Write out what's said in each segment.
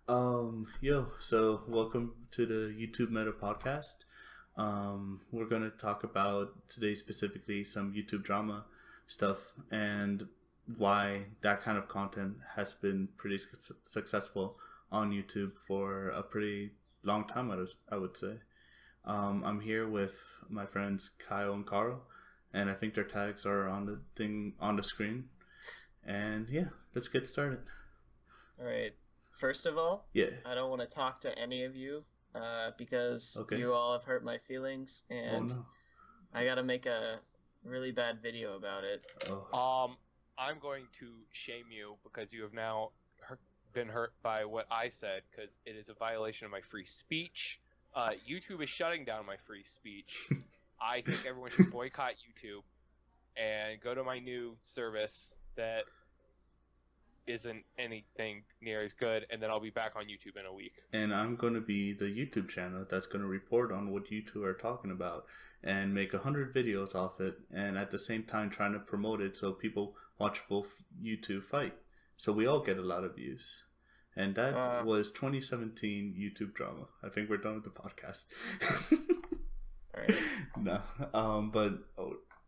So welcome to the YouTube Meta Podcast. We're going to talk about today specifically some YouTube drama stuff and why that kind of content has been pretty successful on YouTube for a pretty long time, I would say. I'm here with my friends Kyle and Carl, and I think their tags are on the thing on the screen. And yeah, let's get started. All right. First of all, Yeah. I don't want to talk to any of you because Okay. you all have hurt my feelings, Oh and no. I gotta make a really bad video about it. Oh. I'm going to shame you because you have now been hurt by what I said because it is a violation of my free speech. YouTube is shutting down my free speech. I think everyone should boycott YouTube and go to my new service that isn't anything near as good, and then I'll be back on YouTube in a week. And I'm going to be the YouTube channel that's going to report on what you two are talking about and make 100 videos off it, and at the same time trying to promote it so people watch both YouTube fight. So we all get a lot of views. And that was 2017 YouTube drama. I think we're done with the podcast. All right. No.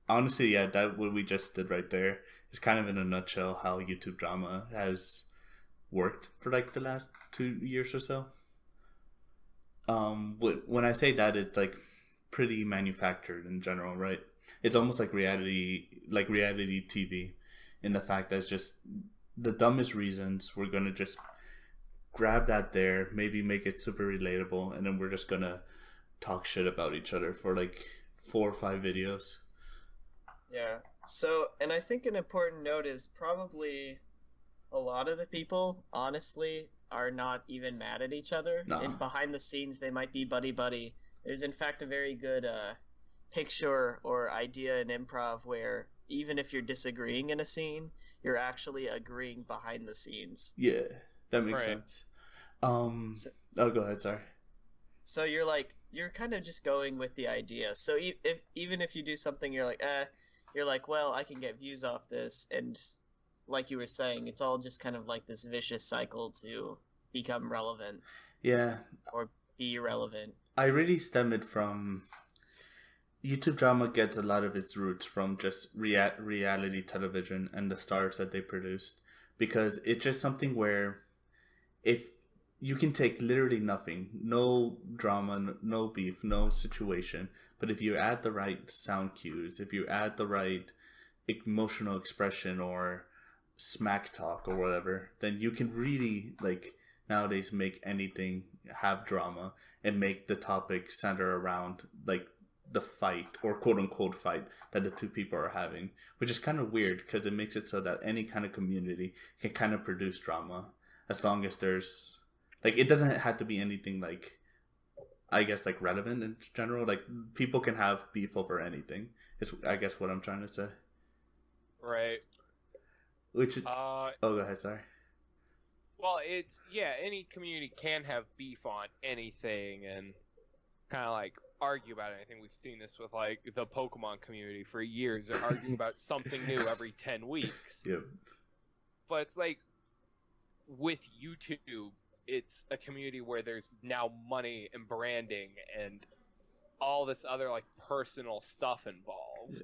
Honestly, yeah, that what we just did right there is kind of in a nutshell how YouTube drama has worked for like the last 2 years or so. When I say that, it's like pretty manufactured in general, right? It's almost like reality TV, in the fact that it's just the dumbest reasons. We're gonna just grab that there, maybe make it super relatable, and then we're just gonna talk shit about each other for like 4 or 5 videos. Yeah. So, and I think an important note is probably a lot of the people, honestly, are not even mad at each other. Nah. And behind the scenes, they might be buddy-buddy. There's, in fact, a very good picture or idea in improv where even if you're disagreeing in a scene, you're actually agreeing behind the scenes. Yeah, that makes Right. sense. Go ahead, sorry. So you're kind of just going with the idea. So even if you do something, you're like, well, I can get views off this, and like you were saying, it's all just kind of like this vicious cycle to become relevant Yeah, or be relevant. I really stem it from YouTube drama gets a lot of its roots from just reality television and the stars that they produced, because it's just something where if you can take literally nothing, no drama, no beef, no situation, but if you add the right sound cues, if you add the right emotional expression or smack talk or whatever, then you can really like nowadays make anything have drama and make the topic center around like the fight or quote unquote fight that the two people are having, which is kind of weird because it makes it so that any kind of community can kind of produce drama as long as there's like it doesn't have to be anything like I guess like relevant in general. Like people can have beef over anything. It's I guess what I'm trying to say. Right. Which oh, go ahead. Sorry. Well, any community can have beef on anything and kind of like argue about anything. We've seen this with like the Pokemon community for years. They're arguing about something new every 10 weeks. Yep. But it's like with YouTube, it's a community where there's now money and branding and all this other like personal stuff involved. Yeah.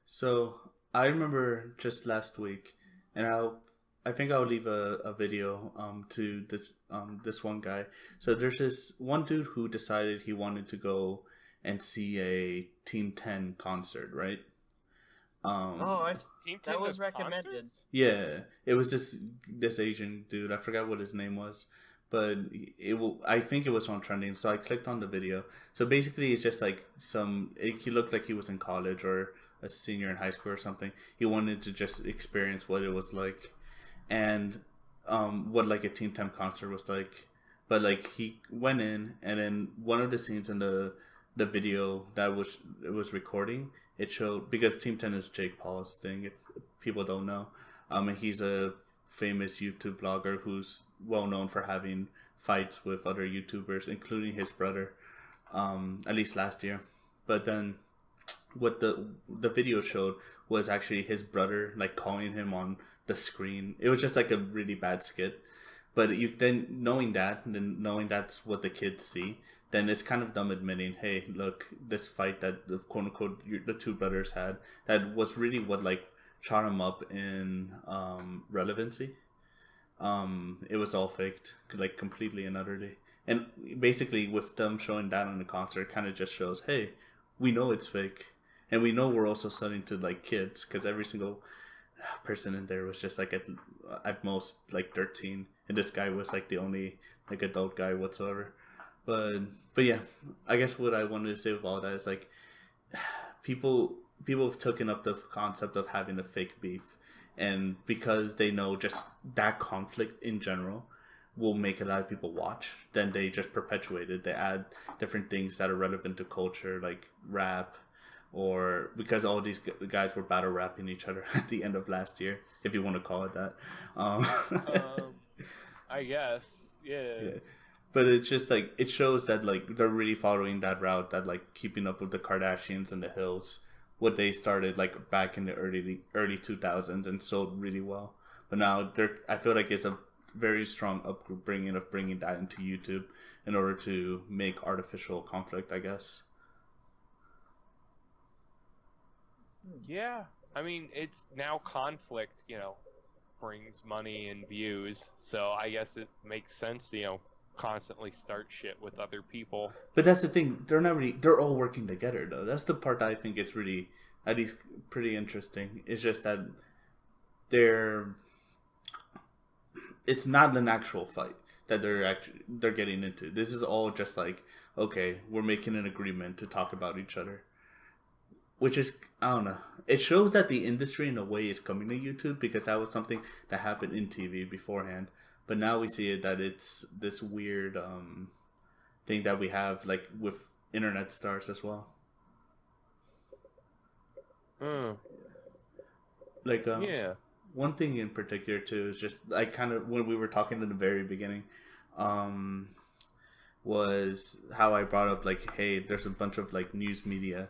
So I remember just last week, and I think I'll leave a video to this one guy. So there's this one dude who decided he wanted to go and see a Team 10 concert, right? That was recommended. Concerts? Yeah, it was this Asian dude. I forgot what his name was, but I think it was on trending. So I clicked on the video. So basically, it's just like he looked like he was in college or a senior in high school or something. He wanted to just experience what it was like, and what like a Team 10 concert was like. But like he went in, and then one of the scenes in the video that it was recording, it showed, because Team 10 is Jake Paul's thing, if people don't know. And he's a famous YouTube vlogger who's well known for having fights with other YouTubers, including his brother, at least last year. But then what the video showed was actually his brother like calling him on the screen. It was just like a really bad skit. But you then knowing that, and then knowing that's what the kids see, then it's kind of them admitting, hey, look, this fight that the quote unquote the two brothers had, that was really what like shot them up in relevancy. It was all faked, like completely and utterly. And basically, with them showing that on the concert, it kind of just shows, hey, we know it's fake, and we know we're also selling to like kids, because every single person in there was just like at most like 13, and this guy was like the only like adult guy whatsoever. But yeah, I guess what I wanted to say with all that is like people have taken up the concept of having a fake beef, and because they know just that conflict in general will make a lot of people watch, then they just perpetuate it. They add different things that are relevant to culture, like rap, or because all these guys were battle rapping each other at the end of last year, if you want to call it that. I guess, yeah. But it's just like it shows that like they're really following that route, that like keeping up with the Kardashians and the Hills, what they started like back in the early 2000s and sold really well. But now I feel like it's a very strong upbringing of bringing that into YouTube in order to make artificial conflict, I guess. Yeah, I mean, it's now conflict, brings money and views, so I guess it makes sense to, constantly start shit with other people. But that's the thing, they're all working together though. That's the part that I think it's really, at least pretty interesting. It's just that it's not an actual fight that they're getting into. This is all just like, okay, we're making an agreement to talk about each other. Which is, I don't know. It shows that the industry in a way is coming to YouTube, because that was something that happened in TV beforehand. But now we see it that it's this weird thing that we have like with internet stars as well. Like yeah. One thing in particular too is just like kind of when we were talking in the very beginning, was how I brought up like, hey, there's a bunch of like news media.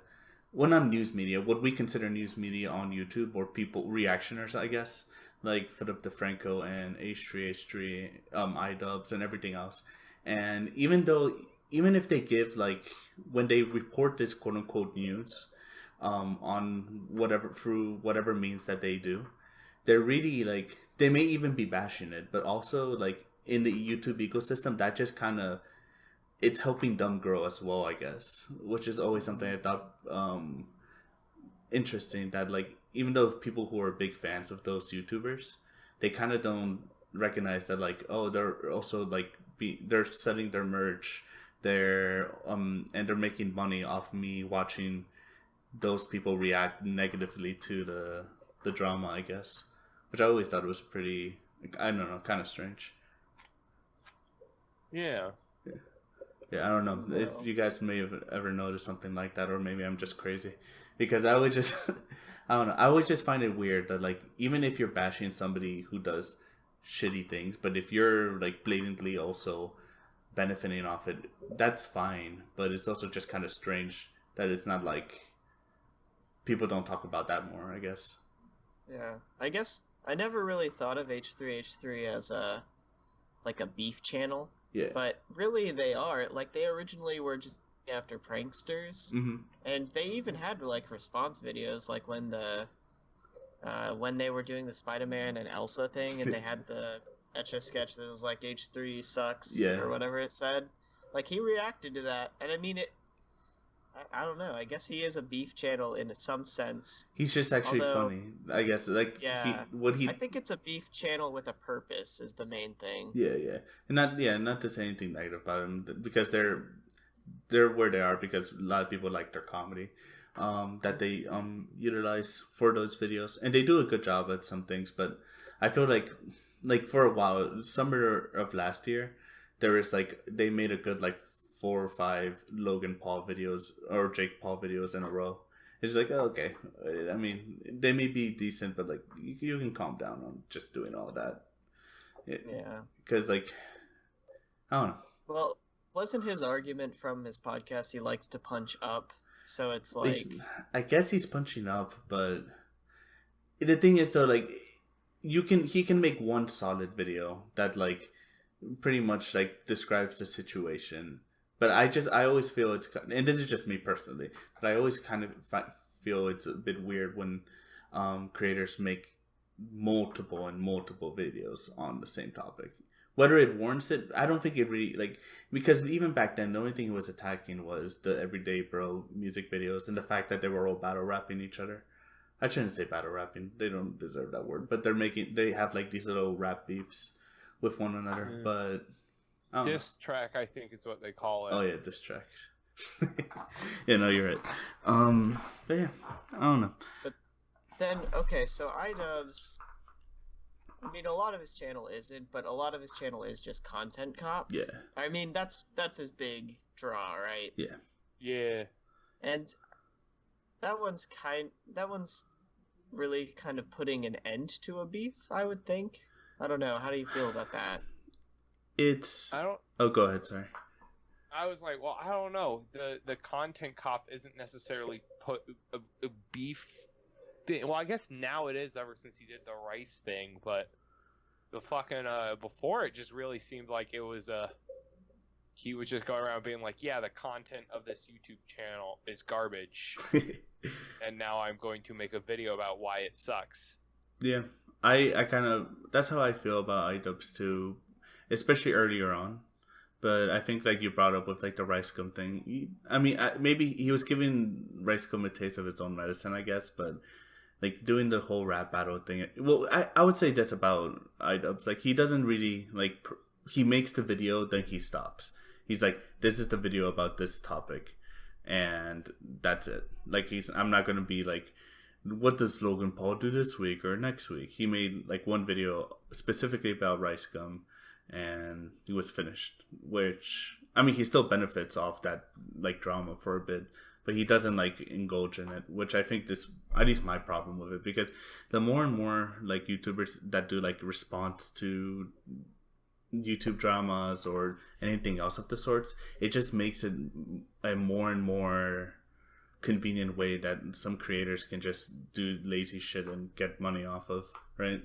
Well, not news media, what we consider news media on YouTube, or people reactioners, I guess, like Philip DeFranco and H3H3, iDubbbz and everything else. And even if they give like, when they report this quote unquote news, on through whatever means that they do, they're really like, they may even be bashing it, but also like in the YouTube ecosystem, that just kind of, it's helping them grow as well, I guess, which is always something I thought interesting, that like even though people who are big fans of those YouTubers, they kind of don't recognize that like, oh, they're also like they're selling their merch, they're and they're making money off me watching those people react negatively to the drama, I guess, which I always thought was pretty, I don't know, kind of strange. Yeah. Yeah, I don't know if you guys may have ever noticed something like that, or maybe I'm just crazy, because I would just, I don't know, I would just find it weird that like, even if you're bashing somebody who does shitty things, but if you're like blatantly also benefiting off it, that's fine. But it's also just kind of strange that it's not like, people don't talk about that more, I guess. Yeah, I guess I never really thought of H3H3 as a beef channel. Yeah. But really, they are. Like, they originally were just after pranksters, and they even had like response videos, like when they were doing the Spider-Man and Elsa thing, and they had the Etch-a-Sketch that was like H3 sucks, or whatever it said. Like, he reacted to that, and I mean it. I don't know. I guess he is a beef channel in some sense. He's just actually funny, I guess. Like, yeah, I think it's a beef channel with a purpose is the main thing. Yeah, and not to say anything negative about him, because they're where they are because a lot of people like their comedy, that they utilize for those videos, and they do a good job at some things. But I feel like for a while, summer of last year, there was like, they made a good like 4 or 5 Logan Paul videos or Jake Paul videos in a row. It's like, oh, okay. I mean, they may be decent, but like, you can calm down on just doing all that. Yeah. Because like, I don't know. Well, wasn't his argument from his podcast he likes to punch up? So it's like, I guess he's punching up, but the thing is, though, like, he can make one solid video that like pretty much like describes the situation. But I always feel it's, and this is just me personally, but I always kind of feel it's a bit weird when creators make multiple and multiple videos on the same topic. Whether it warrants it, I don't think it really, like, because even back then, the only thing he was attacking was the everyday bro music videos and the fact that they were all battle rapping each other. I shouldn't say battle rapping; they don't deserve that word. But they have like these little rap beefs with one another. But I don't know. Diss track, I think, is what they call it. Oh yeah, diss track. Yeah, no, you're right. But yeah, I don't know. But then, okay, so iDubbbz, I mean, a lot of his channel isn't, but a lot of his channel is just content cop. Yeah. I mean, that's his big draw, right? Yeah. Yeah. And that one's really kind of putting an end to a beef, I would think. I don't know. How do you feel about that? I don't. Oh, go ahead. Sorry. I was like, well, I don't know. The content cop isn't necessarily put a beef thing. Well, I guess now it is ever since he did the rice thing, but the fucking before it just really seemed like it was he was just going around being like, yeah, the content of this YouTube channel is garbage, and now I'm going to make a video about why it sucks. Yeah, I kind of, that's how I feel about iDubbbz too, especially earlier on. But I think like you brought up with like the rice gum thing. I mean, maybe he was giving rice gum a taste of its own medicine, I guess. But like doing the whole rap battle thing. Well, I would say that's about iDubbbz. Like he doesn't really like he makes the video, then he stops. He's like, this is the video about this topic, and that's it. Like I'm not gonna be like, what does Logan Paul do this week or next week? He made like one video specifically about rice gum, and he was finished. Which, I mean, he still benefits off that like drama for a bit, but he doesn't like indulge in it, which I think this, at least my problem with it, because the more and more like YouTubers that do like response to YouTube dramas or anything else of the sorts, it just makes it a more and more convenient way that some creators can just do lazy shit and get money off of, right?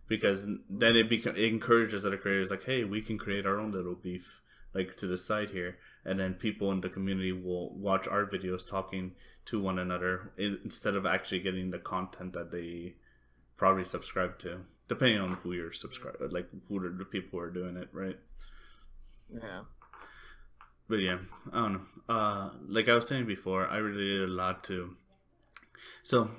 Because then it encourages other creators like, hey, we can create our own little beef like to the side here, and then people in the community will watch our videos talking to one another instead of actually getting the content that they probably subscribe to, depending on who you're subscribed, like who are the people who are doing it, right? Yeah. But yeah, I don't know. Like I was saying before, I related a lot to, so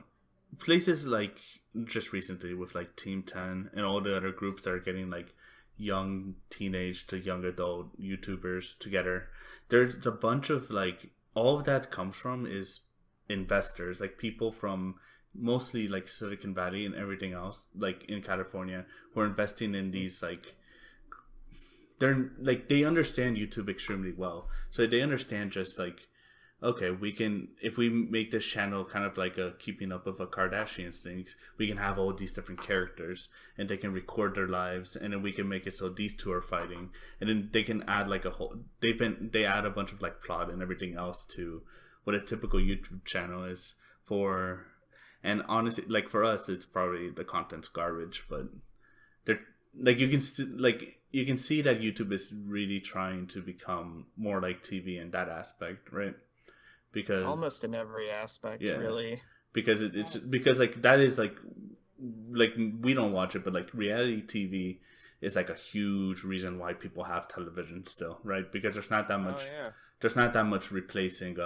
places like just recently with like Team 10 and all the other groups that are getting like young teenage to young adult YouTubers together. There's a bunch of like, all of that comes from is investors, like people from mostly like Silicon Valley and everything else, like in California, who are investing in these like, they're like, they understand YouTube extremely well. So they understand just like, okay, we can, if we make this channel kind of like a keeping up of a Kardashians thing, we can have all these different characters and they can record their lives, and then we can make it so these two are fighting, and then they can add like a whole, they add a bunch of like plot and everything else to what a typical YouTube channel is for. And honestly, like for us, it's probably the content's garbage, but they're like, you can you can see that YouTube is really trying to become more like TV in that aspect, right? Because almost in every aspect, really. Because it's because like that is like we don't watch it, but like reality TV is like a huge reason why people have television still, right? Because there's not that much. There's not that much replacing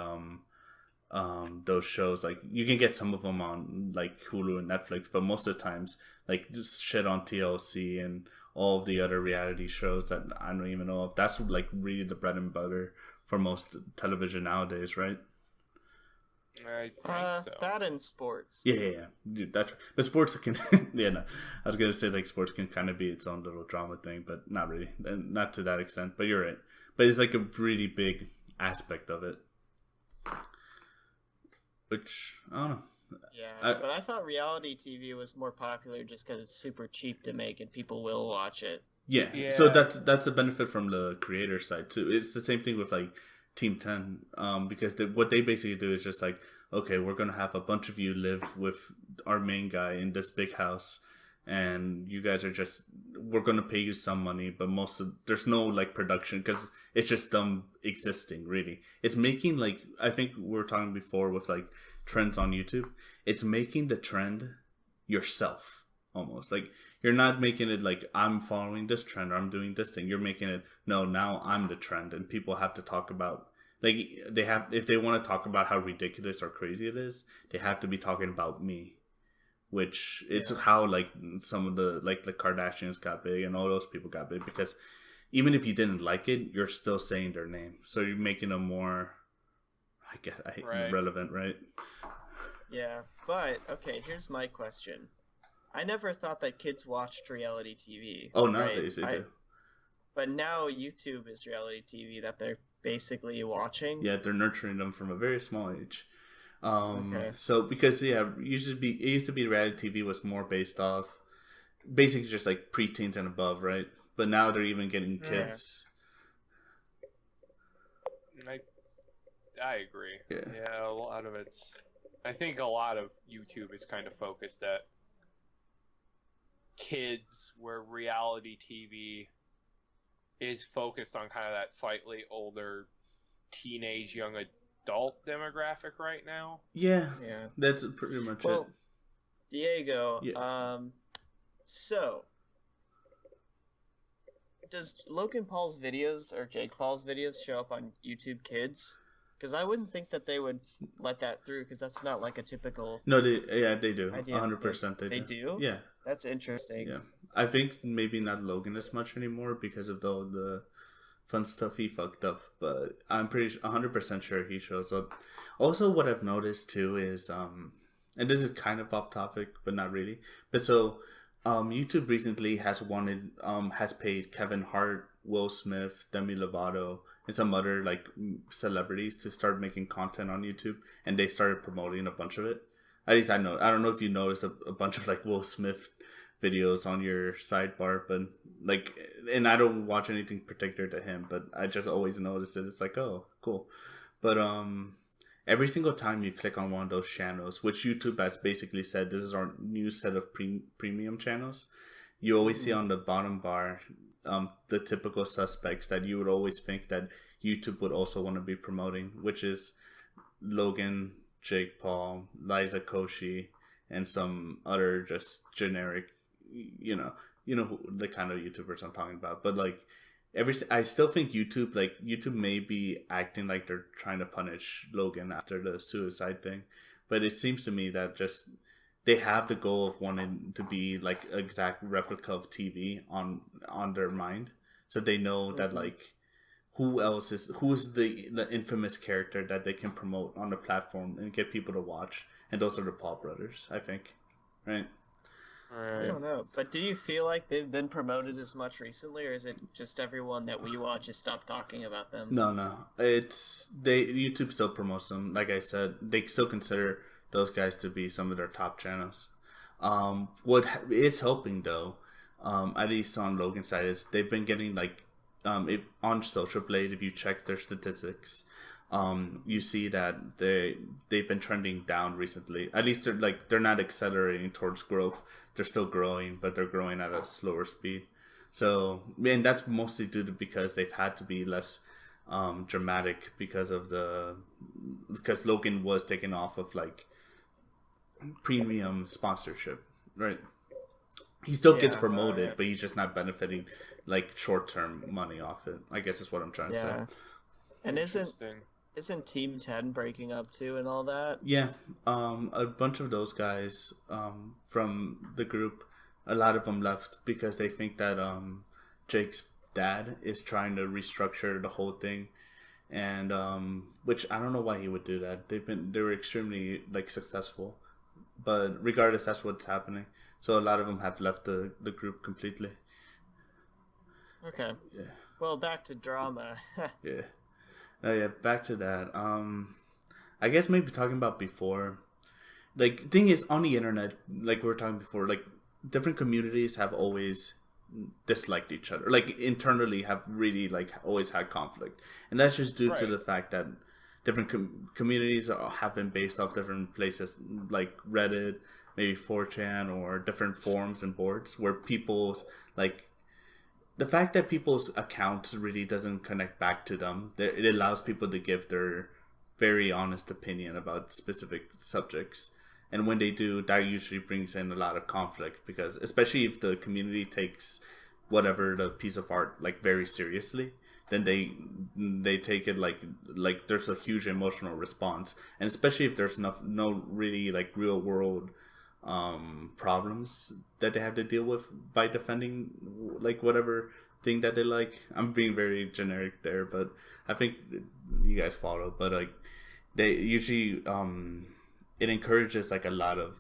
those shows. Like you can get some of them on like Hulu and Netflix, but most of the times like just shit on TLC and all of the other reality shows that I don't even know if that's like really the bread and butter for most television nowadays, right? I think so. That and sports. Yeah. Dude, that's, but sports can, yeah, no. I was gonna say like sports can kind of be its own little drama thing, but not really, not to that extent. But you're right. But it's like a really big aspect of it, which I don't know. Yeah, but I thought reality TV was more popular just because it's super cheap to make and people will watch it. Yeah. So that's a benefit from the creator side too. It's the same thing with like Team 10, because what they basically do is just like, okay, we're gonna have a bunch of you live with our main guy in this big house, and you guys are just, we're gonna pay you some money, but there's no like production because it's just them existing. Really, it's making like, I think we were talking before with like trends on YouTube. It's making the trend yourself almost. Like you're not making it like I'm following this trend or I'm doing this thing. You're making it, no, now I'm the trend, and people have to talk about, like, they have, if they want to talk about how ridiculous or crazy it is, they have to be talking about me, which is how like some of the like the Kardashians got big and all those people got big, because even if you didn't like it, you're still saying their name, so you're making them more, I guess, relevant, right? Yeah, but okay, here's my question. I never thought that kids watched reality TV. Oh, nowadays they do. But now YouTube is reality TV that they're basically watching. Yeah, they're nurturing them from a very small age. Okay. So because it used to be reality TV was more based off basically just like preteens and above, right? But now they're even getting kids. I agree. Yeah, a lot of it's. I think a lot of YouTube is kind of focused at kids, where reality TV is focused on kind of that slightly older teenage, young adult demographic right now. Yeah, that's pretty much it. Diego, so does Logan Paul's videos or Jake Paul's videos show up on YouTube Kids? Because I wouldn't think that they would let that through, because that's not like a typical. No, they do. 100% They do? Yeah, that's interesting. Yeah, I think maybe not Logan as much anymore because of the fun stuff he fucked up, but I'm pretty 100% sure he shows up. Also, what I've noticed too is and this is kind of off topic, but not really. But so, YouTube recently has paid Kevin Hart, Will Smith, Demi Lovato, and some other like celebrities to start making content on YouTube, and they started promoting a bunch of it. At least I know. I don't know if you noticed a bunch of like Will Smith videos on your sidebar, but like, and I don't watch anything particular to him, but I just always notice it. It's like, oh, cool. But every single time you click on one of those channels, which YouTube has basically said this is our new set of premium channels, you always see on the bottom bar the typical suspects that you would always think that YouTube would also want to be promoting, which is Logan, Jake Paul, Liza Koshy, and some other just generic, you know the kind of YouTubers I'm talking about. But like I still think YouTube may be acting like they're trying to punish Logan after the suicide thing, but it seems to me that just they have the goal of wanting to be like an exact replica of TV on their mind, so they know that like who's the infamous character that they can promote on the platform and get people to watch, and those are the Paul brothers, I think, right? I don't know, but do you feel like they've been promoted as much recently, or is it just everyone that we watch has stopped talking about them? No, YouTube still promotes them. Like I said, they still consider those guys to be some of their top channels. What is helping though, at least on Logan's side, is they've been getting like on Social Blade. If you check their statistics, you see that they've been trending down recently. At least they're not accelerating towards growth. They're still growing, but they're growing at a slower speed. So, and that's mostly due to because they've had to be less dramatic because Logan was taken off of like premium sponsorship, right? He still gets promoted, but he's just not benefiting like short-term money off it, I guess is what I'm trying to say. And isn't Team 10 breaking up too and all that? Yeah, a bunch of those guys from the group, a lot of them left because they think that Jake's dad is trying to restructure the whole thing, and which I don't know why he would do that. They were extremely like successful, but regardless, that's what's happening. So a lot of them have left the group completely. Okay. Yeah. Well, back to drama. Yeah. Back to that. I guess maybe talking about before, like, thing is, on the internet, like we were talking before, like, different communities have always disliked each other, like, internally have really, like, always had conflict. And that's just due to the fact that different communities have been based off different places like Reddit, maybe 4chan, or different forums and boards where people like the fact that people's accounts really doesn't connect back to them. It allows people to give their very honest opinion about specific subjects. And when they do, that usually brings in a lot of conflict because, especially if the community takes whatever the piece of art like very seriously, then they take it like there's a huge emotional response, and especially if there's no really like real world problems that they have to deal with by defending like whatever thing that they like. I'm being very generic there, but I think you guys follow. But like they usually it encourages like a lot of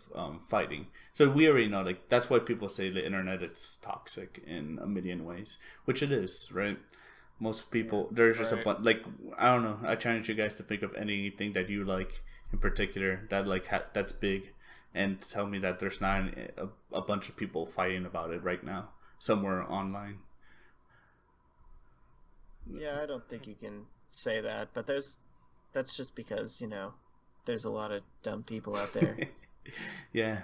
fighting. So we already know like that's why people say the internet is toxic in a million ways, which it is, right? Most people, there's just a bunch, like, I don't know, I challenge you guys to think of anything that you like in particular that like that's big, and tell me that there's not a bunch of people fighting about it right now somewhere online. Yeah, I don't think you can say that, but that's just because, there's a lot of dumb people out there. Yeah.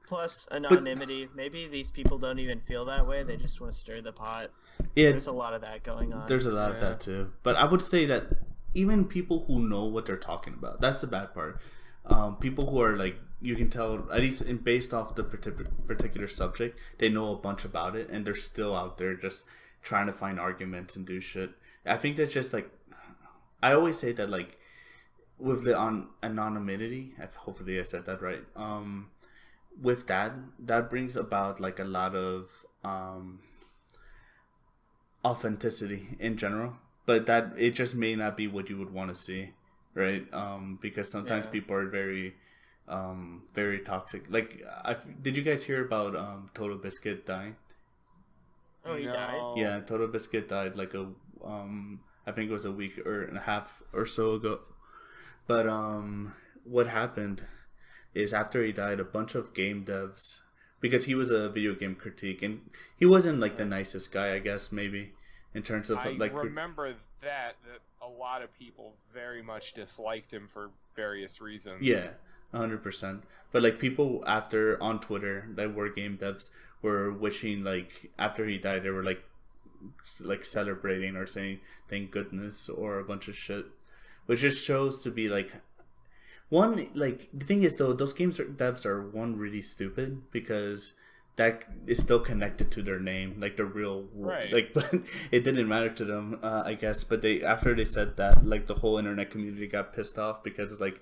Plus anonymity. Maybe these people don't even feel that way. They just want to stir the pot. Yeah, there's a lot of that going on. There's a lot of that too. But I would say that even people who know what they're talking about, that's the bad part. People who are like, you can tell, at least based off the particular subject, they know a bunch about it, and they're still out there just trying to find arguments and do shit. I think that's just like, I always say that like, with the anonymity, hopefully I said that right. With that brings about like a lot of authenticity in general, but that it just may not be what you would want to see, right? Because sometimes people are very very toxic. Like, did you guys hear about Total Biscuit dying? Oh, he died? Yeah, Total Biscuit died like I think it was a week or and a half or so ago. But what happened is after he died, a bunch of game devs, because he was a video game critique, and he wasn't like the nicest guy, I guess, maybe, in terms of like. I remember that a lot of people very much disliked him for various reasons. Yeah, 100%. But like people after on Twitter that were game devs were wishing like after he died they were like celebrating or saying thank goodness or a bunch of shit, which just shows to be like. One, like, the thing is, though, those games devs are, one, really stupid, because that is still connected to their name, like, the real, right. Like, but it didn't matter to them, I guess, but after they said that, like, the whole internet community got pissed off, because it's like,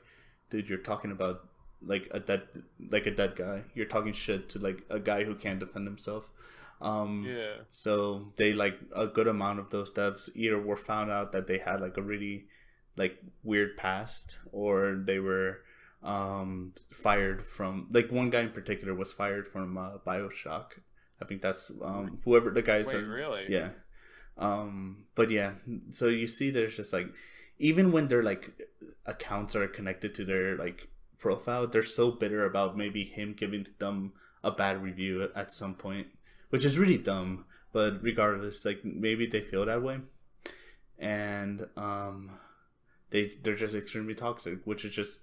dude, you're talking about, like, a dead guy, you're talking shit to, like, a guy who can't defend himself. So they, like, a good amount of those devs either were found out that they had, like, a really like weird past, or they were fired from, like, one guy in particular was fired from BioShock. I think that's whoever the guys Wait, are. Really? Yeah. But yeah, so you see there's just like, even when their like accounts are connected to their like profile, they're so bitter about maybe him giving them a bad review at some point, which is really dumb, but regardless, like, maybe they feel that way, and they're just extremely toxic, which is just,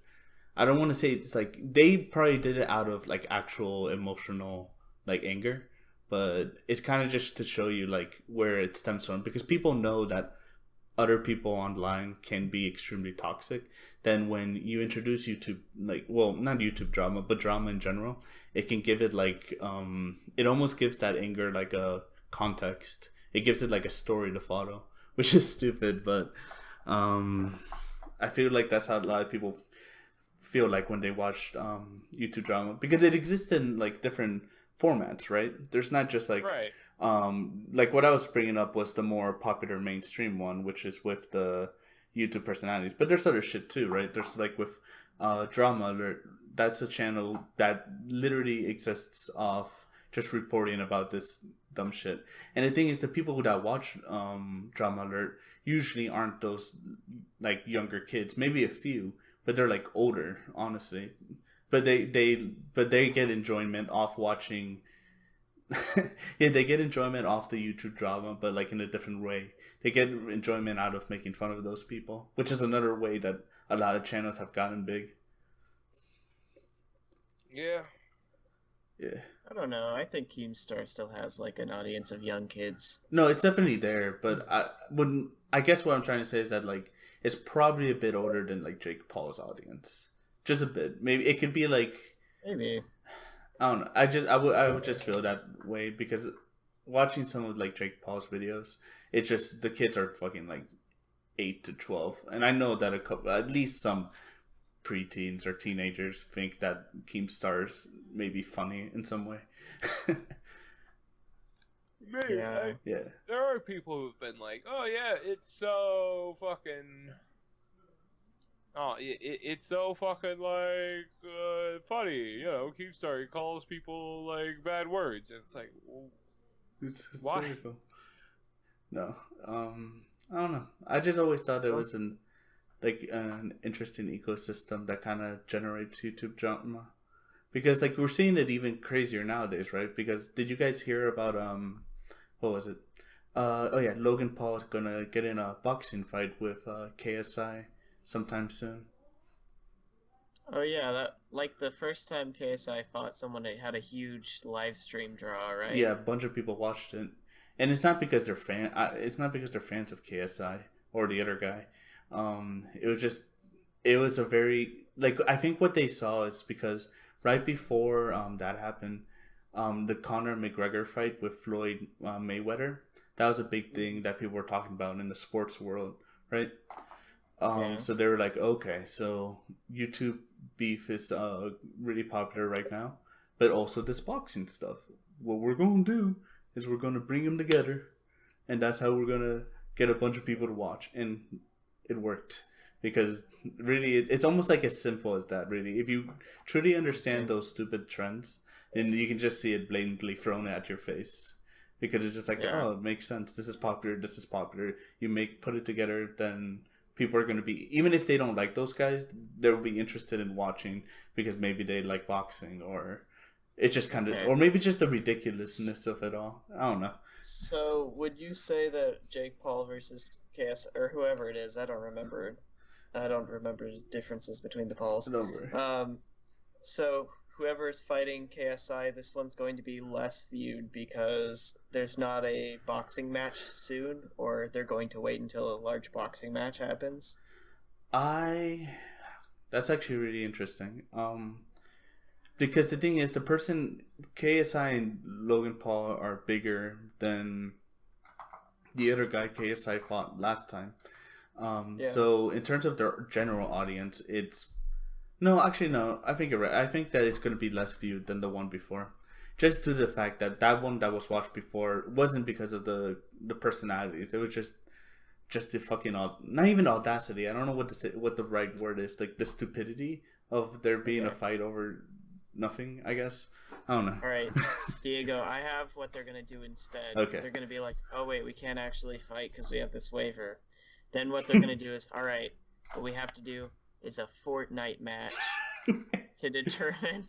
I don't want to say it's like they probably did it out of like actual emotional like anger, but it's kind of just to show you like where it stems from, because people know that other people online can be extremely toxic. Then when you introduce YouTube, like, well, not YouTube drama, but drama in general, it can give it like it almost gives that anger like a context. It gives it like a story to follow, which is stupid, but I feel like that's how a lot of people feel like when they watched YouTube drama, because it exists in like different formats, right? There's not just like like what I was bringing up was the more popular mainstream one, which is with the YouTube personalities, but there's other shit too, right? There's like with Drama Alert, that's a channel that literally exists of just reporting about this dumb shit. And the thing is, the people that watch Drama Alert usually aren't those like younger kids, maybe a few, but they're like older, honestly. But they get enjoyment off watching Yeah, they get enjoyment off the YouTube drama, but like in a different way. They get enjoyment out of making fun of those people, which is another way that a lot of channels have gotten big. Yeah. Yeah. I don't know. I think Keemstar still has like an audience of young kids. No, it's definitely there, but I wouldn't. I guess what I'm trying to say is that like it's probably a bit older than like Jake Paul's audience, just a bit. Maybe it could be like Maybe. I don't know. I would just feel that way because watching some of like Jake Paul's videos, it's just the kids are fucking like 8 to 12, and I know that at least some preteens or teenagers think that Keemstars may be funny in some way. Maybe. Yeah. Yeah. There are people who've been like, "Oh yeah, it's so fucking, it's so fucking like funny." You know, Keemstar, he calls people like bad words, and it's like, well, It's why? hysterical. No, I don't know. I just always thought it was an interesting ecosystem that kind of generates YouTube drama, because like we're seeing it even crazier nowadays, right? Because did you guys hear about what was it? Oh yeah, Logan Paul is gonna get in a boxing fight with KSI sometime soon. Oh yeah, that like the first time KSI fought someone, it had a huge live stream draw, right? Yeah, a bunch of people watched it, and it's not because they're it's not because they're fans of KSI or the other guy. It was just, it was a very like I think what they saw is because right before that happened, the Conor McGregor fight with Floyd Mayweather, that was a big thing that people were talking about in the sports world, right? Yeah. So they were like, okay, so YouTube beef is really popular right now, but also this boxing stuff. What we're gonna do is we're gonna bring them together, and that's how we're gonna get a bunch of people to watch, and it worked because really it's almost like as simple as that. Really, if you truly understand those stupid trends, then you can just see it blatantly thrown at your face. Because it's just like, Yeah. oh, it makes sense. This is popular. This is popular. You put it together, then people are going to be, even if they don't like those guys, they'll be interested in watching because maybe they like boxing, or it's just kind of, Okay. or maybe just the ridiculousness of it all. I don't know. So would you say that Jake Paul versus KS or whoever it is, I don't remember differences between the Pauls. Don't worry. So whoever is fighting KSI, this one's going to be less viewed because there's not a boxing match soon, or they're going to wait until a large boxing match happens. That's actually really interesting. Because the thing is, the person KSI and Logan Paul are bigger than the other guy KSI fought last time. So in terms of their general audience, it's no, actually no. I think you're right. I think that it's going to be less viewed than the one before, just due to the fact that that one that was watched before wasn't because of the personalities. It was just the fucking not even audacity. I don't know what the right word is. Like the stupidity of there being a fight over nothing. I guess I don't know. All right, Diego, I have what they're gonna do instead. Okay. They're gonna be like, oh wait, we can't actually fight because we have this waiver. Then what they're gonna do is, all right, what we have to do is a Fortnite match to determine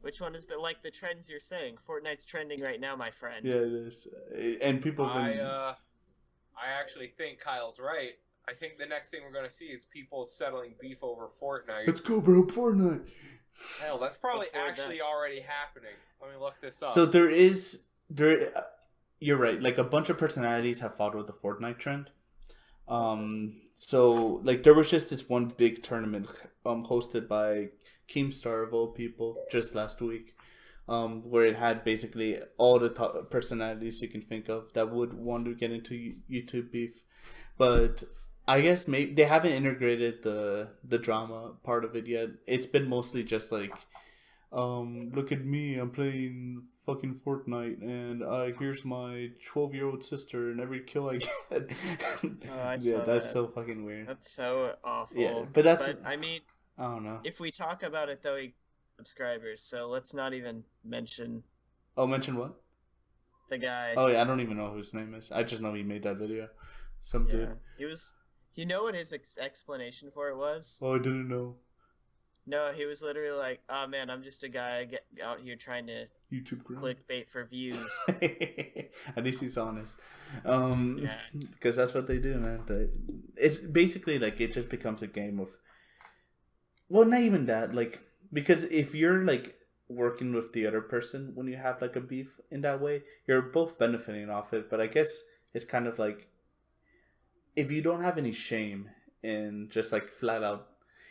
which one is. But like the trends you're saying, Fortnite's trending right now, my friend. Yeah, it is, and people. I actually think Kyle's right. I think the next thing we're going to see is people settling beef over Fortnite. Let's go, bro! Fortnite. Hell, that's probably Before actually already happening. Let me look this up. So you're right. Like a bunch of personalities have followed the Fortnite trend. So like there was just this one big tournament hosted by Keemstar of all people just last week, where it had basically all the top personalities you can think of that would want to get into YouTube beef, but I guess maybe they haven't integrated the drama part of it yet. It's been mostly just like, look at me, I'm playing fucking Fortnite, and here's my 12-year-old sister, and every kill I get. Yeah, that's so fucking weird. That's so awful. Yeah, but I mean, I don't know. if we talk about it though, subscribers. So let's not even mention Oh, mention what? the guy. Oh yeah, I don't even know who his name is. I just know he made that video. Some dude. He was. You know what his explanation for it was? Oh, I didn't know. No, he was literally like, "Oh man, I'm just a guy out here trying to YouTube grind. clickbait for views." At least he's honest. Yeah. Because that's what they do, man. It's basically like it just becomes a game of. Well, not even that. Like, because if you're like working with the other person when you have like a beef in that way, you're both benefiting off it. But I guess it's kind of like if you don't have any shame in just like flat out,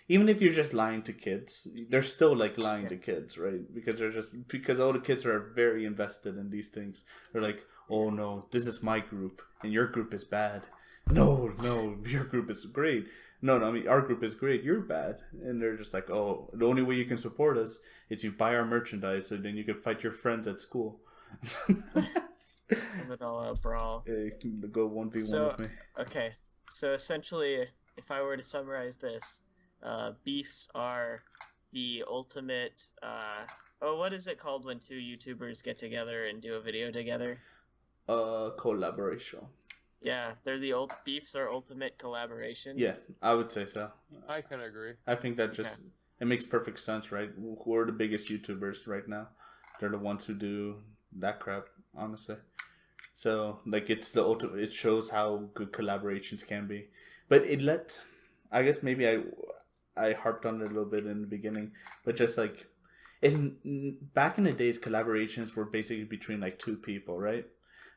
even if you're just lying to kids, they're still like lying to kids, right? Because all the kids are very invested in these things. They're like, oh no, this is my group and your group is bad. No, your group is great. No, I mean our group is great. You're bad, and they're just like, oh, the only way you can support us is you buy our merchandise, so then you can fight your friends at school. Have it all out brawl. Go 1v1 with me. Okay, so essentially, if I were to summarize this, beefs are the ultimate. What is it called when two YouTubers get together and do a video together? Collaboration. Yeah, beefs are ultimate collaboration. Yeah, I would say so. I can agree. I think that just it makes perfect sense, right? Who are the biggest YouTubers right now? They're the ones who do that crap, honestly. So like it's the ultimate. It shows how good collaborations can be, but I guess maybe I harped on it a little bit in the beginning, but just like back in the days, collaborations were basically between like two people, right?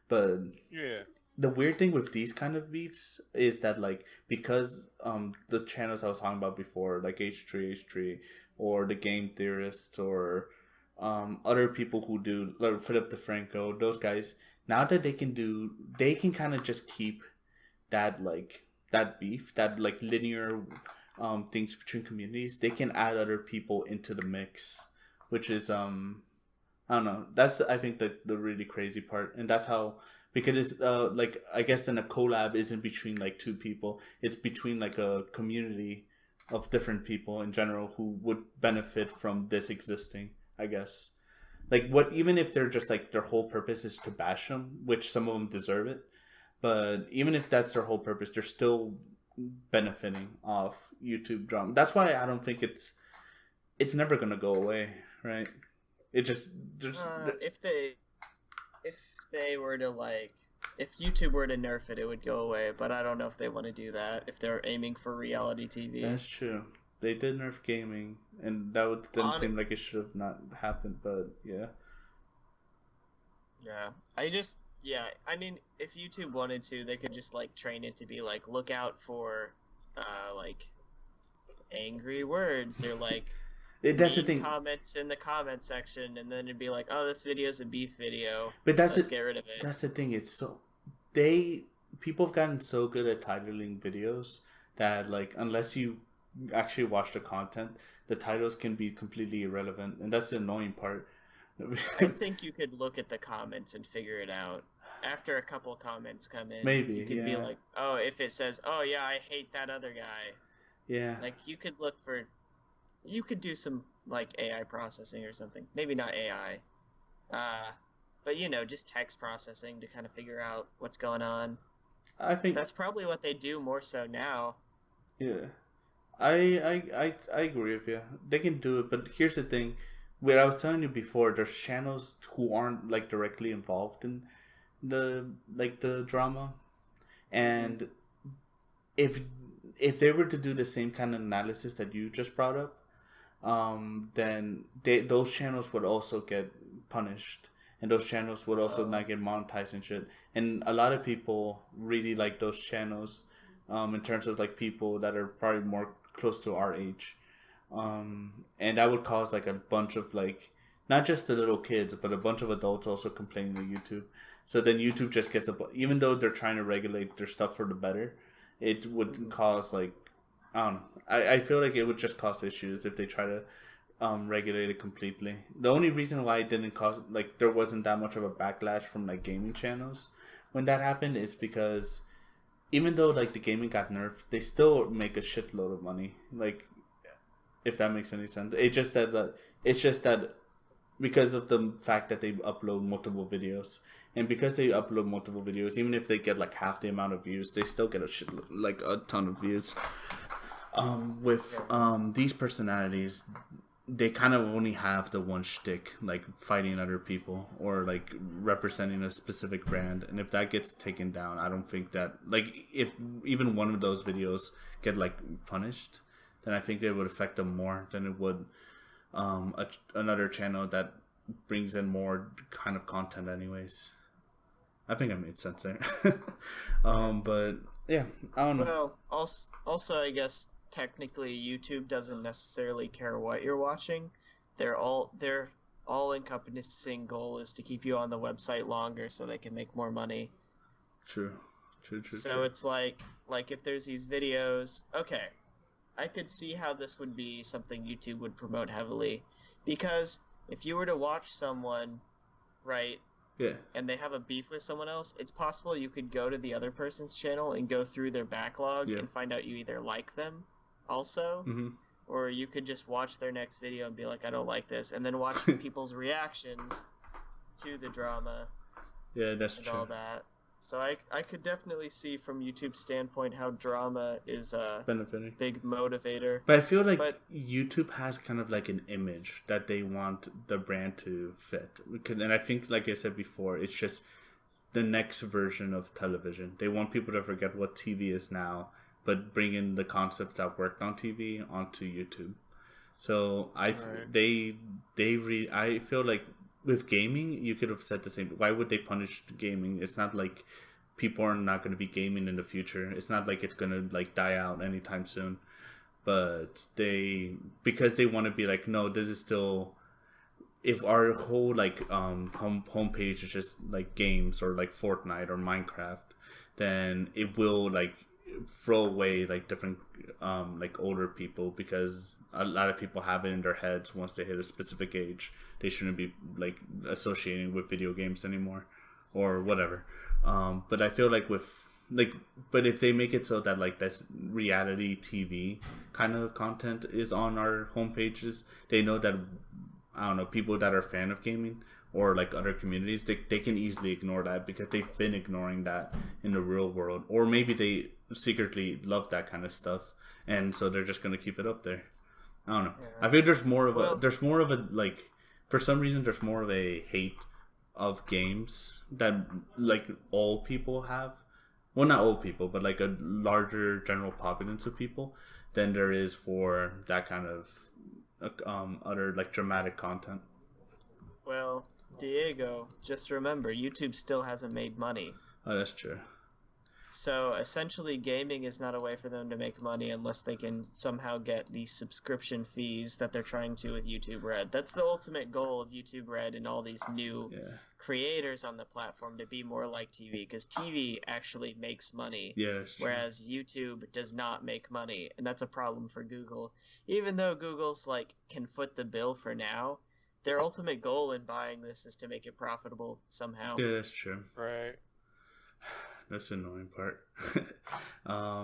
But yeah. The weird thing with these kind of beefs is that like because the channels I was talking about before, like H3 or the Game Theorists or other people who do like Philip DeFranco, those guys, now that they can kind of just keep that beef, that like linear things between communities. They can add other people into the mix, which is I don't know. That's I think the really crazy part, and that's how. Because it's like I guess then a collab isn't between like two people. It's between like a community of different people in general who would benefit from this existing. I guess like even if they're just like their whole purpose is to bash them, which some of them deserve it. But even if that's their whole purpose, they're still benefiting off YouTube drama. That's why I don't think it's never gonna go away, right? It just if they were to if YouTube were to nerf it, it would go away. But I don't know if they want to do that. If they're aiming for reality TV. That's true. They did nerf gaming, and that didn't seem like it should have not happened. But yeah. Yeah, I mean, if YouTube wanted to, they could just like train it to be like, look out for, like, angry words or like. That's the thing. Comments in the comment section, and then it'd be like, "Oh, this video is a beef video." But let's get rid of it. That's the thing. It's people have gotten so good at titling videos that like unless you actually watch the content, the titles can be completely irrelevant, and that's the annoying part. I think you could look at the comments and figure it out. After a couple comments come in, maybe you could be like, "Oh, if it says, oh yeah, I hate that other guy." Yeah. Like you could look for. You could do some like AI processing or something. Maybe not AI, but just text processing to kind of figure out what's going on. I think that's probably what they do more so now. Yeah, I agree with you. They can do it, but here's the thing: what I was telling you before, there's channels who aren't like directly involved in the drama, and if they were to do the same kind of analysis that you just brought up, then those channels would also get punished, and those channels would also not get monetized and shit. And a lot of people really like those channels, in terms of like people that are probably more close to our age, and that would cause like a bunch of like not just the little kids, but a bunch of adults also complaining to YouTube. So then YouTube just gets even though they're trying to regulate their stuff for the better, it would cause like. I feel like it would just cause issues if they try to regulate it completely. The only reason why it didn't cause like there wasn't that much of a backlash from like gaming channels when that happened is because even though like the gaming got nerfed, they still make a shitload of money. Like, if that makes any sense. It's just that because of the fact that they upload multiple videos, and because they upload multiple videos, even if they get like half the amount of views, they still get a ton of views. With these personalities, they kind of only have the one shtick, like fighting other people or like representing a specific brand. And if that gets taken down, I don't think that, like, if even one of those videos get like punished, then I think it would affect them more than it would another channel that brings in more kind of content anyways. I think I made sense there. But yeah, I don't know. Well, also I guess technically YouTube doesn't necessarily care what you're watching. Their all encompassing goal is to keep you on the website longer so they can make more money. True. So it's like if there's these videos, okay, I could see how this would be something YouTube would promote heavily, because if you were to watch someone, right, Yeah. and they have a beef with someone else, it's possible you could go to the other person's channel and go through their backlog and find out you either like them also, or you could just watch their next video and be like, I don't like this, and then watch people's reactions to the drama. Yeah, that's and true. all that. So I could definitely see from YouTube's standpoint how drama is a benefiting, big motivator. But I feel like YouTube has kind of like an image that they want the brand to fit. And I think, like I said before, it's just the next version of television. They want people to forget what TV is now, but bring in the concepts that worked on TV onto YouTube. So I feel like with gaming, you could have said the same. Why would they punish gaming? It's not like people are not going to be gaming in the future. It's not like it's going to like die out anytime soon. But because they want to be like, no, this is still. If our whole like homepage is just like games or like Fortnite or Minecraft, then it will like throw away like different like older people, because a lot of people have it in their heads once they hit a specific age they shouldn't be like associating with video games anymore or whatever. But I feel like but if they make it so that like this reality TV kind of content is on our homepages, they know that, I don't know, people that are a fan of gaming or like other communities, they can easily ignore that because they've been ignoring that in the real world, or maybe they secretly love that kind of stuff and so they're just going to keep it up there. I don't know. Yeah. I feel there's more of a like, for some reason there's more of a hate of games that like all people have. Well, not all people, but like a larger general populace of people than there is for that kind of other like dramatic content. Well, Diego, just remember, YouTube still hasn't made money. Oh, that's true. So essentially, gaming is not a way for them to make money unless they can somehow get the subscription fees that they're trying to with YouTube Red. That's the ultimate goal of YouTube Red and all these new creators on the platform, to be more like TV, because TV actually makes money. Yeah, that's true. Whereas YouTube does not make money, and that's a problem for Google. Even though Google's like can foot the bill for now, their ultimate goal in buying this is to make it profitable somehow. Yeah, that's true. Right. That's the annoying part.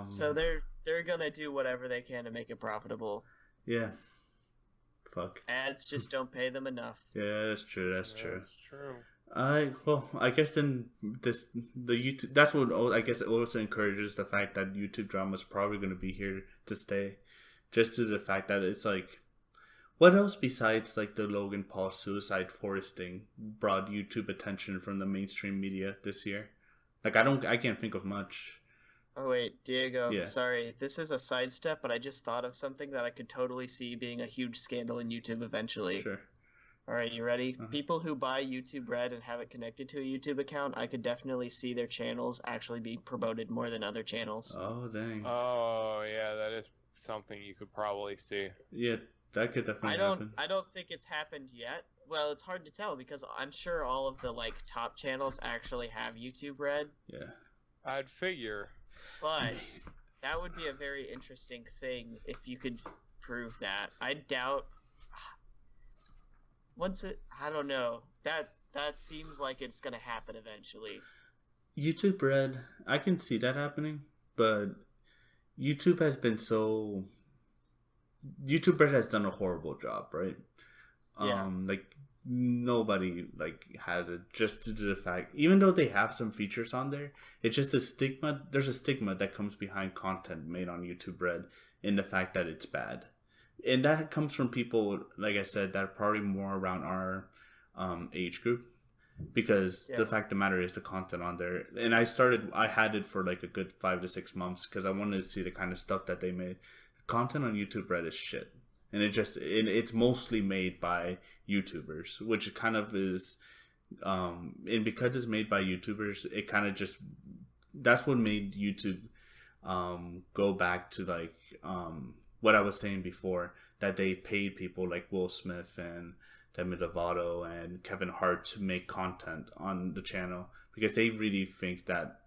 So they're gonna do whatever they can to make it profitable. Yeah. Fuck. Ads just don't pay them enough. Yeah, that's true. That's true. That's true. I guess then the YouTube, that's what I guess it also encourages the fact that YouTube drama is probably going to be here to stay, just to the fact that it's like, what else besides like the Logan Paul suicide forest thing brought YouTube attention from the mainstream media this year? Like I can't think of much. Oh wait, Diego, sorry, this is a sidestep, but I just thought of something that I could totally see being a huge scandal in YouTube eventually. Sure. Alright, you ready? People who buy YouTube Red and have it connected to a YouTube account, I could definitely see their channels actually being promoted more than other channels. Oh, dang. Oh, yeah, that is something you could probably see. Yeah, that could definitely happen. I don't think it's happened yet. Well, it's hard to tell because I'm sure all of the like top channels actually have YouTube Red. Yeah. I'd figure. But that would be a very interesting thing if you could prove that. I doubt I don't know. That seems like it's gonna happen eventually. YouTube Red, I can see that happening, but YouTube Red has done a horrible job, right? Yeah. Like nobody like has it, just due to the fact, even though they have some features on there, it's just a stigma. There's a stigma that comes behind content made on YouTube Red, in the fact that it's bad. And that comes from people, like I said, that are probably more around our age group. Because the fact of the matter is the content on there. And I had it for like a good 5 to 6 months because I wanted to see the kind of stuff that they made. Content on YouTube Red is shit. And it's mostly made by YouTubers, which kind of is, and because it's made by YouTubers, it kind of just, that's what made YouTube go back to like what I was saying before, that they paid people like Will Smith and Demi Lovato and Kevin Hart to make content on the channel because they really think that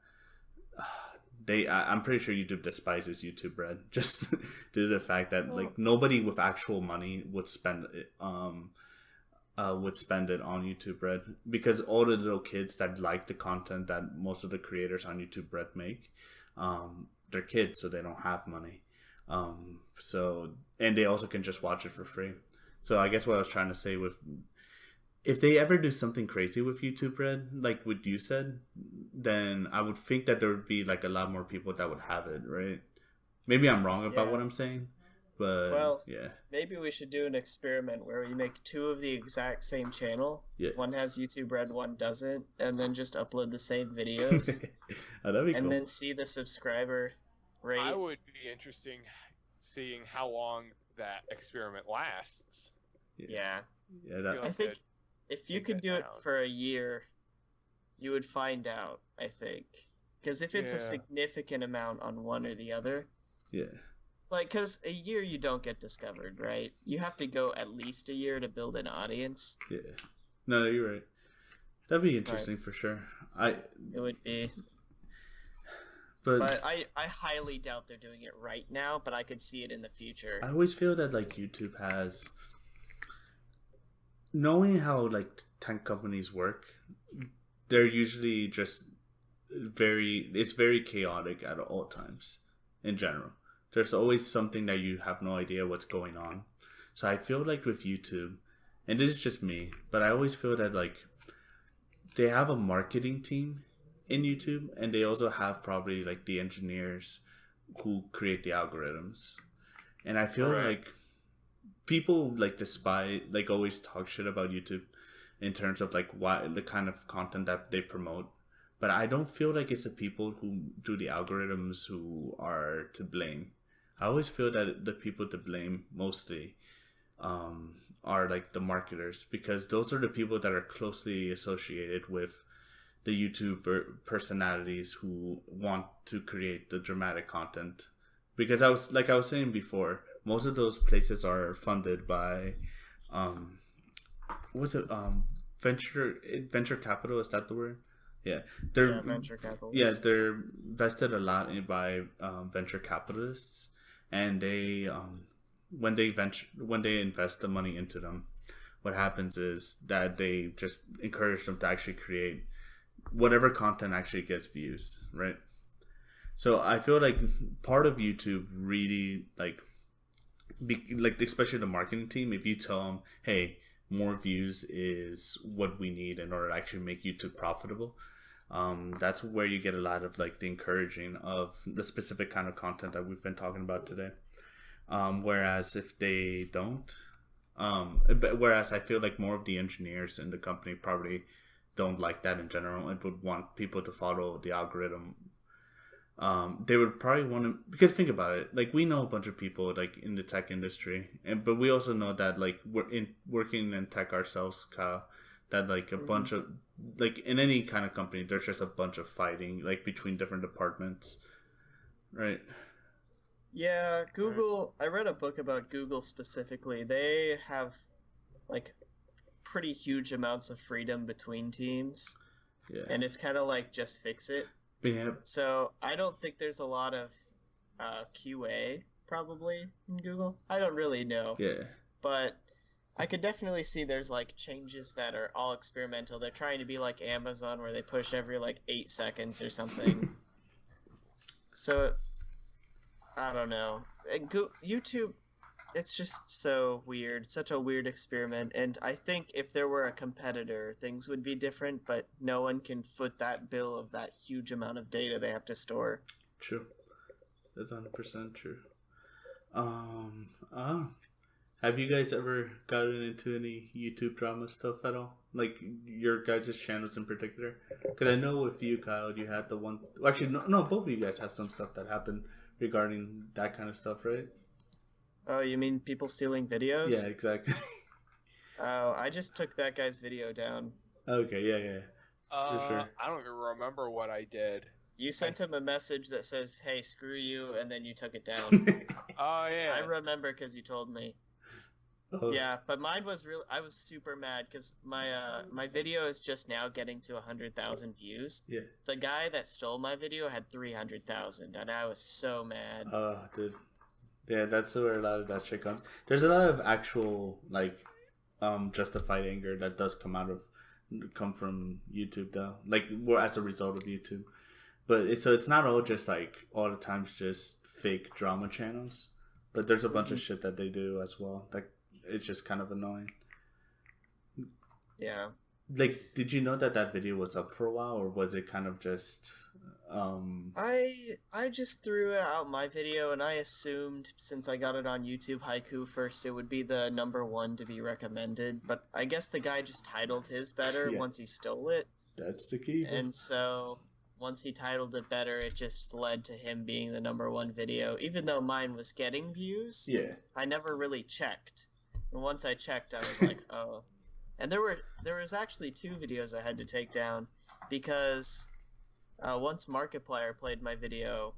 I'm pretty sure YouTube despises YouTube Red just due to the fact that like nobody with actual money would spend it on YouTube Red, because all the little kids that like the content that most of the creators on YouTube Red make, they're kids, so they don't have money, and they also can just watch it for free. So I guess what I was trying to say with, if they ever do something crazy with YouTube Red, like what you said, then I would think that there would be like a lot more people that would have it, right? Maybe I'm wrong about what I'm saying, but maybe we should do an experiment where we make 2 of the exact same channel. Yeah. One has YouTube Red, one doesn't, and then just upload the same videos. That'd be cool. And then see the subscriber rate. I would be interesting seeing how long that experiment lasts. Yeah. I think if you could do it for a year, you would find out, I think. Because if it's a significant amount on one or the other. Yeah. Like, because a year you don't get discovered, right? You have to go at least a year to build an audience. Yeah. No, you're right. That'd be interesting for sure. It would be. But I highly doubt they're doing it right now, but I could see it in the future. I always feel that like YouTube has, knowing how like tech companies work, they're usually just it's very chaotic at all times in general. There's always something that you have no idea what's going on. So I feel like with YouTube, and this is just me, but I always feel that like they have a marketing team in YouTube, and they also have probably like the engineers who create the algorithms. And I feel like people like despise, like always talk shit about YouTube in terms of like what the kind of content that they promote, but I don't feel like it's the people who do the algorithms who are to blame. I always feel that the people to blame mostly are like the marketers, because those are the people that are closely associated with the YouTube personalities who want to create the dramatic content. Because I was saying before, most of those places are funded by venture capital, is that the word? Yeah, they're venture capital. Yeah, they're vested a lot by venture capitalists, and they when they invest the money into them, what happens is that they just encourage them to actually create whatever content actually gets views, right? So I feel like part of YouTube really like especially the marketing team, if you tell them, hey, more views is what we need in order to actually make YouTube profitable, that's where you get a lot of like the encouraging of the specific kind of content that we've been talking about today. Whereas if they don't, whereas I feel like more of the engineers in the company probably don't like that in general and would want people to follow the algorithm. They would probably want to, because think about it, like we know a bunch of people like in the tech industry, but we also know that like we're working in tech ourselves, Kyle, that like a bunch of, like in any kind of company, there's just a bunch of fighting like between different departments, right? Yeah, Google, I read a book about Google specifically. They have like pretty huge amounts of freedom between teams. Yeah. And it's kind of like just fix it. Yeah. So I don't think there's a lot of QA probably in Google. I don't really know. Yeah. But I could definitely see there's like changes that are all experimental. They're trying to be like Amazon where they push every like 8 seconds or something. So I don't know. YouTube, it's just so weird. Such a weird experiment. And I think if there were a competitor, things would be different, but no one can foot that bill of that huge amount of data they have to store. True. That's 100% true. Oh. Have you guys ever gotten into any YouTube drama stuff at all? Like your guys' channels in particular? Because I know with you, Kyle, you had the one. Well, actually, no, both of you guys have some stuff that happened regarding that kind of stuff, right? Oh, you mean people stealing Yeah, videos? exactly. Oh, I just took that guy's video down. Okay, yeah, for sure. I don't even remember what I did. You sent him a message that says, "Hey, screw you," and then you took it down. Oh yeah. I remember because you told me. Oh, Yeah, but mine was real. I was super mad because my video is just now getting to 100,000 views. yeah. The guy that stole my video had 300,000, and I was so mad. Oh, dude. Yeah, that's where a lot of that shit comes. There's a lot of actual like justified anger that does come from YouTube though. Like more as a result of YouTube. But it's not all just like all the times just fake drama channels. But there's a bunch of shit that they do as well. Like it's just kind of annoying. Yeah. Like, did you know that video was up for a while, or was it kind of just I just threw out my video, and I assumed since I got it on YouTube Haiku first, it would be the #1 to be recommended. But I guess the guy just titled his better Yeah. once he stole it, that's the key? and so once he titled it better, it just led to him being the #1 video. Even though mine was getting views, Yeah. I never really checked. And once I checked, I was like, oh. And there was actually 2 videos I had to take down because once Markiplier played my video,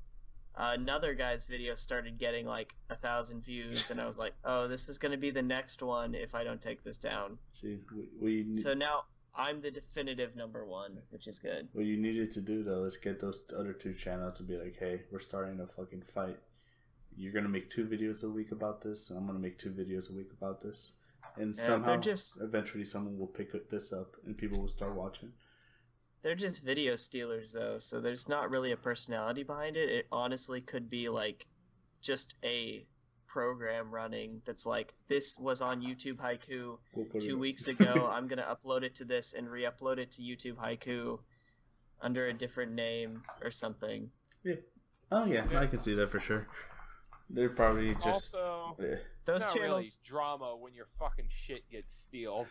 another guy's video started getting like 1,000 views, and I was like, oh, this is going to be the next one if I don't take this down. See, we So now I'm the definitive #1, which is good. what you needed to do though is get those other 2 channels to be like, hey, we're starting a fucking fight. You're gonna make 2 videos a week about this, and I'm gonna make 2 videos a week about this, and Yeah, somehow eventually someone will pick this up and people will start watching. They're just video stealers, though, so there's not really a personality behind it. It honestly could be like just a program running that's like, this was on YouTube Haiku We'll put 2 it weeks ago. I'm gonna upload it to this and re-upload it to YouTube Haiku under a different name or something. Yeah. Oh yeah, I can see that for sure. They're probably just Also, Those it's not really channels, drama when your fucking shit gets stolen.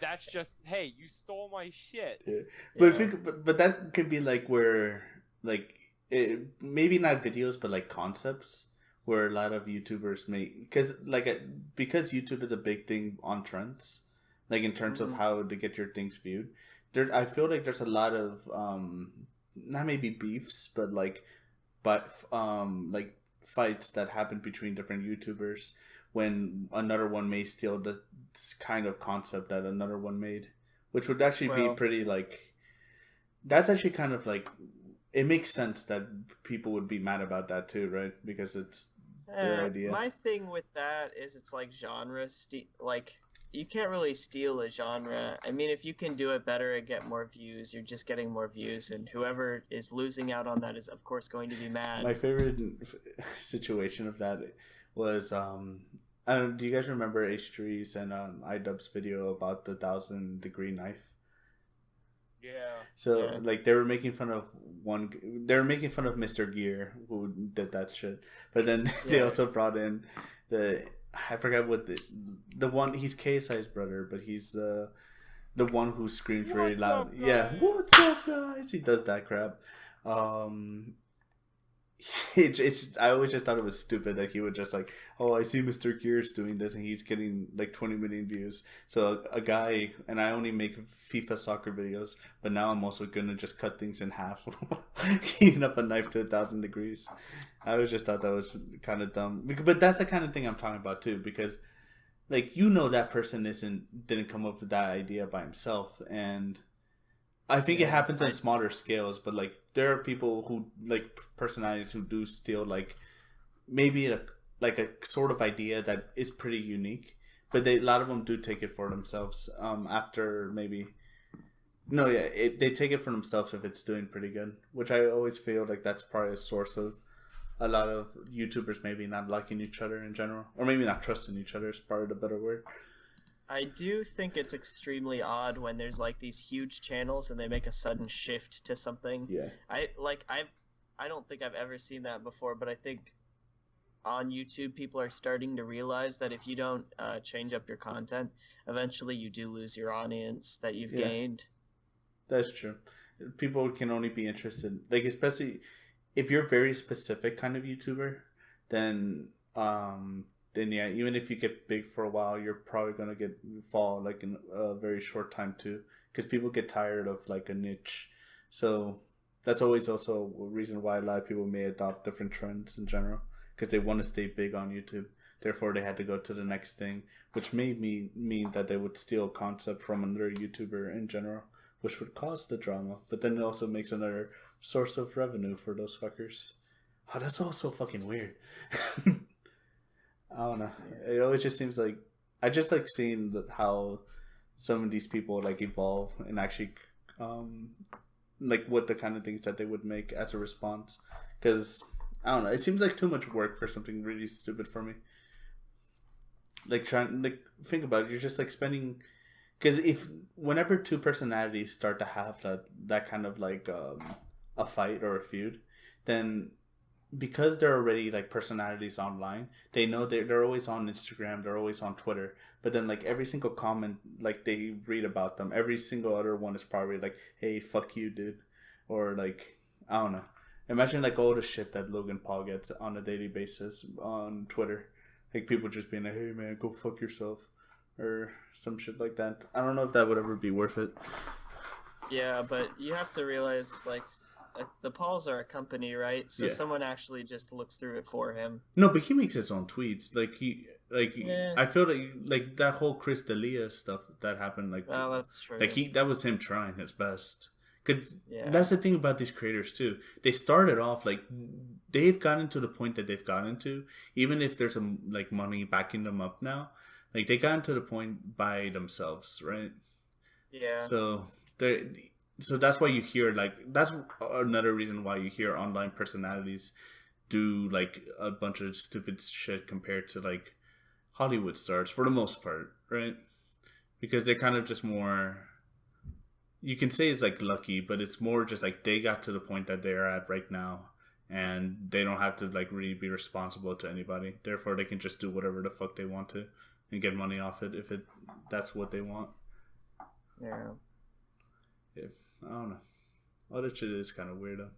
That's just, hey, you stole my shit. Yeah. But, Yeah. but that could be like where like maybe not videos but like concepts where a lot of YouTubers make because YouTube is a big thing on trends, like in terms of how to get your things viewed. I feel like there's a lot of not maybe beefs but like fights that happen between different YouTubers when another one may steal the kind of concept that another one made, which would actually be pretty like. That's actually kind of like, it makes sense that people would be mad about that too, right? Because it's their idea. My thing with that is it's like genre, like you can't really steal a genre. I mean, if you can do it better and get more views, you're just getting more views, and whoever is losing out on that is of course going to be mad. My favorite situation of that was do you guys remember H3's and iDubbbz's video about the 1,000-degree knife? Yeah. So like they were making fun of Mr. Gear who did that shit, but then they also brought in I forgot what the one, he's KSI's brother, but he's the one who screams very loud. Yeah, what's up, guys? He does that crap. I always just thought it was stupid that he would just like, oh, I see Mr. Gears doing this and he's getting like 20 million views. So a guy, and I only make FIFA soccer videos, but now I'm also gonna just cut things in half, heating up a knife to 1,000 degrees. I always just thought that was kind of dumb, but that's the kind of thing I'm talking about too, because like that person didn't come up with that idea by himself, and I think it happens on smaller scales, but like there are people who like personalities who do steal like maybe a sort of idea that is pretty unique, but a lot of them do take it for themselves after maybe they take it for themselves if it's doing pretty good, which I always feel like that's probably a source of a lot of YouTubers maybe not liking each other in general, or maybe not trusting each other is probably the better word. I do think it's extremely odd when there's like these huge channels and they make a sudden shift to something. Yeah. I don't think I've ever seen that before, but I think on YouTube, people are starting to realize that if you don't change up your content, eventually you do lose your audience that you've gained. That's true. People can only be interested, like, especially if you're a very specific kind of YouTuber, then yeah, even if you get big for a while, you're probably gonna fall like in a very short time too, because people get tired of like a niche. So that's always also a reason why a lot of people may adopt different trends in general, because they want to stay big on YouTube. Therefore, they had to go to the next thing, which may mean that they would steal concept from another YouTuber in general, which would cause the drama. But then it also makes another source of revenue for those fuckers. Oh, that's all so fucking weird. I don't know. It always just seems like I just like seeing how some of these people like evolve and actually like what the kind of things that they would make as a response. Because I don't know, it seems like too much work for something really stupid for me. Like think about it. You're just like spending, because whenever two personalities start to have that kind of like a fight or a feud, then because they're already like personalities online, they know they're always on Instagram, they're always on Twitter. But then like every single comment like they read about them, every single other one is probably like, "Hey, fuck you, dude," or like I don't know. Imagine like all the shit that Logan Paul gets on a daily basis on Twitter, like people just being like, "Hey man, go fuck yourself," or some shit like that. I don't know if that would ever be worth it. Yeah, but you have to realize, like, the Pauls are a company, right? So someone actually just looks through it for him. No, but he makes his own tweets. Yeah. I feel like that whole Chris D'Elia stuff that happened. Like, oh, that's true. Like that was him trying his best. Cause that's the thing about these creators too. They started off like they've gotten to the point that they've gotten to, even if there's some like money backing them up now. Like they got to the point by themselves, right? Yeah. So that's why you hear like that's another reason why you hear online personalities do like a bunch of stupid shit compared to like Hollywood stars for the most part, right? Because they're kind of just more, you can say it's like lucky, but it's more just like they got to the point that they're at right now and they don't have to like really be responsible to anybody. Therefore they can just do whatever the fuck they want to and get money off it if that's what they want. Yeah. I don't know. All that shit is kind of weird though.